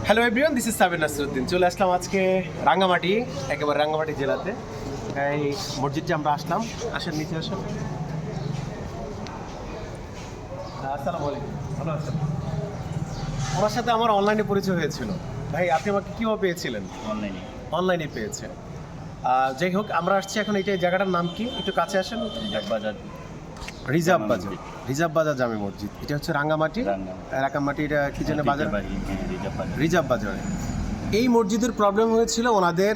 Hello everyone, this is Sabir Nasruddin. চলে আসলাম আজকে রাঙ্গামাটি, একেবারে রাঙ্গামাটি জেলাতে। এই মসজিদে আমরা আসলাম। আসেন, নিচে আসেন। আসসালামু আলাইকুম, ভালো আছেন? ওনার সাথে আমার অনলাইনে পরিচয় হয়েছিল। ভাই, আপনি আমাকে কীভাবে পেয়েছিলেন? অনলাইনে পেয়েছেন। যাই হোক, আমরা আসছি এখন। এই জায়গাটার নাম কি? একটু কাছে আসেন। রিজার্ভ বাজার জামে মসজিদ। এটা হচ্ছে রাঙ্গামাটি। এটা কি যেন বাজার? রিজার্ভ বাজারে। এই মসজিদের প্রবলেম হয়েছিল, ওনাদের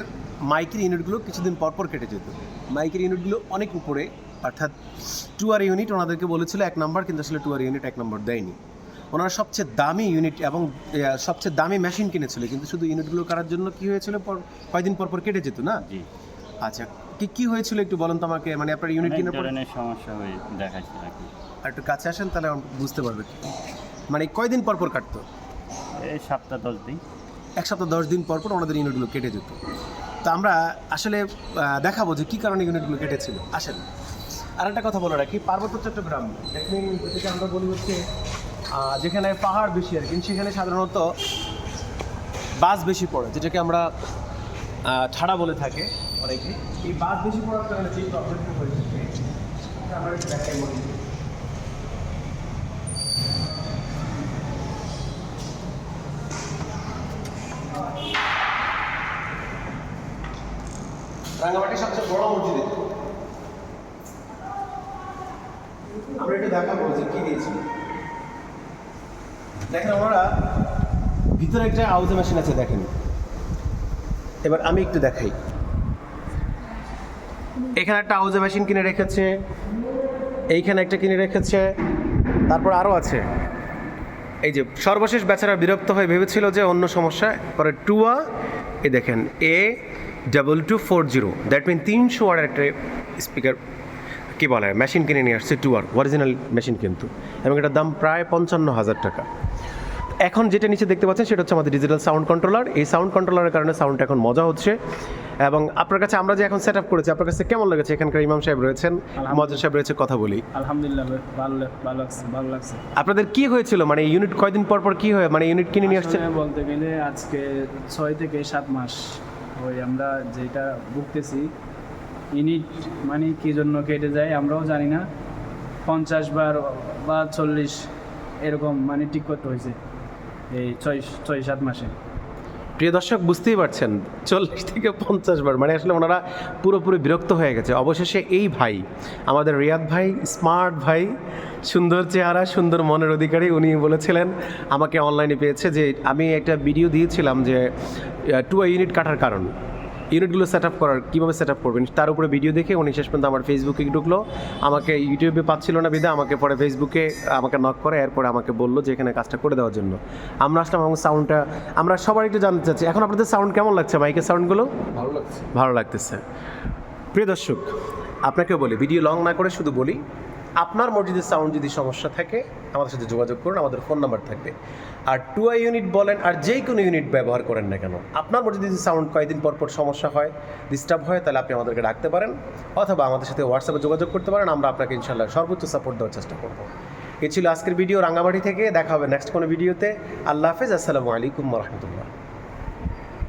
মাইকের ইউনিটগুলো কিছুদিন পরপর কেটে যেত। মাইকের ইউনিটগুলো অনেক উপরে, অর্থাৎ টুয়ার ইউনিট ওনাদেরকে বলেছিল 1 নম্বর, কিন্তু আসলে টুয়ার ইউনিট 1 নম্বর দেয়নি। ওনারা সবচেয়ে দামি ইউনিট এবং সবচেয়ে দামি মেশিন কিনেছিল, কিন্তু শুধু ইউনিটগুলো করার জন্য কি হয়েছিল, কয়েকদিন পরপর কেটে যেত না? আচ্ছা, কি হয়েছিল একটু বলেন তো আমাকে। মানে আপনার ইউনিট কেনার পরে সমস্যা হয়ে দেখাচ্ছে নাকি? আর একটু কাছে আসেন, তাহলে বুঝতে পারবে। মানে কয়দিন পরপর কাটতো? এই সপ্তাহ 10 দিন। 1 সপ্তাহ 10 দিন পরপর ওনাদের ইউনিটগুলো কেটে যেত। তো আমরা আসলে দেখাবো যে কী কারণে ইউনিটগুলো কেটেছিল। আসেন। আর একটা কথা বলে রাখি, পার্বত্য চট্টগ্রাম যেটাকে আমরা বলি হচ্ছে যেখানে পাহাড় বেশি আর কি, সেখানে সাধারণত বাস বেশি পড়ে, যেটাকে আমরা ঠাড়া বলে থাকে অনেকে। এই বাস বেশি পড়ার কারণে যে প্রবলেমটা হয়ে থাকে আমরা দেখাই বলি। রাঙ্গামাটির সবচেয়ে বড় মসজিদ। আমরা একটু দেখাবো যে কি দিয়েছি। দেখেন, আমরা ভিতরে একটা আউজে মেশিন আছে, দেখেন। এবার আমি একটু দেখাই। এখানে একটা আউজে মেশিন কিনে রেখেছে, এইখানে একটা কিনে রেখেছে, তারপর আরও আছে। এই যে সর্বশেষ বেচারা বিরক্ত হয়ে ভেবেছিল যে অন্য সমস্যা, পরে টুয়া, এই দেখেন A2240, দ্যাট মিন 300 ওয়াটের একটা স্পিকার কী বলে মেশিন কিনে নিয়ে আসছে, টুয়ার অরিজিনাল মেশিন কিন্তু, এবং এটার দাম প্রায় 55,000 টাকা। এখন যেটা নিচে দেখতে পাচ্ছেন সেটা হচ্ছে আমাদের ডিজিটাল সাউন্ড কন্ট্রোলার। এই সাউন্ড কন্ট্রোলারের কারণে সাউন্ড এখন মজা হচ্ছে। এবং আপনার কাছে আমরা যে এখন সেট আপ করেছি, আপনার কাছে কেমন লেগেছে? এখানকার ইমাম সাহেব রয়েছেন, মজাদ সাহেব রয়েছে, কথা বলি। আলহামদুলিল্লাহ, ভালো লাগছে। আপনাদের কি হয়েছিল, মানে ইউনিট কয়দিন পর কি হয়, মানে ইউনিট কিনে নিয়ে আসছে? বলতে গেলে আজকে 6 থেকে 7 মাস ওই আমরা যেটা ভুগতেছি, ইউনিট মানে কী জন্য কেটে যায় আমরাও জানি না। 50 বার বা 40 এরকম মানে ঠিক করতে হয়েছে এই 6-7 মাসে। প্রিয় দর্শক, বুঝতেই পারছেন, 40 থেকে 50 বার, মানে আসলে ওনারা পুরোপুরি বিরক্ত হয়ে গেছে। অবশেষে এই ভাই, আমাদের রিয়াদ ভাই, স্মার্ট ভাই, সুন্দর চেহারা, সুন্দর মনের অধিকারী, উনি বলেছিলেন আমাকে অনলাইনে পেয়েছে যে আমি একটা ভিডিও দিয়েছিলাম যে 2 ইউনিট কাটার কারণ, ইউনিটগুলো সেট আপ করার, কীভাবে সেট আপ করবেন, তার উপরে ভিডিও দেখে উনি শেষ পর্যন্ত আমার ফেসবুকে ঢুকলো। আমাকে ইউটিউবে পাচ্ছিল না বিধা আমাকে পরে ফেসবুকে আমাকে নক করে, এরপরে আমাকে বললো যে এখানে কাজটা করে দেওয়ার জন্য। আমরা আসলাম, এবং সাউন্ডটা আমরা সবার একটু জানতে চাচ্ছি। এখন আপনাদের সাউন্ড কেমন লাগছে? মাইকের সাউন্ডগুলো ভালো লাগতেছে। প্রিয় দর্শক, আপনাকেও বলি, ভিডিও লং না করে শুধু বলি, আপনার মসজিদের সাউন্ড যদি সমস্যা থাকে আমাদের সাথে যোগাযোগ করুন, আমাদের ফোন নাম্বার থাকবে। আর 2 ইউনিট বলেন আর যেই কোনো ইউনিট ব্যবহার করেন না কেন, আপনার মসজিদে যদি সাউন্ড কয়েকদিন পর সমস্যা হয়, ডিস্টার্ব হয়, তাহলে আপনি আমাদেরকে ডাকতে পারেন, অথবা আমাদের সাথে হোয়াটসঅ্যাপে যোগাযোগ করতে পারেন। আমরা আপনাকে ইনশাআল্লাহ সর্বোচ্চ সাপোর্ট দেওয়ার চেষ্টা করবো। এ ছিল আজকের ভিডিও রাঙ্গামাটি থেকে। দেখা হবে নেক্সট কোনো ভিডিওতে। আল্লাহ হাফেজ, আসসালামু আলাইকুম ওয়া রাহমাতুল্লাহ।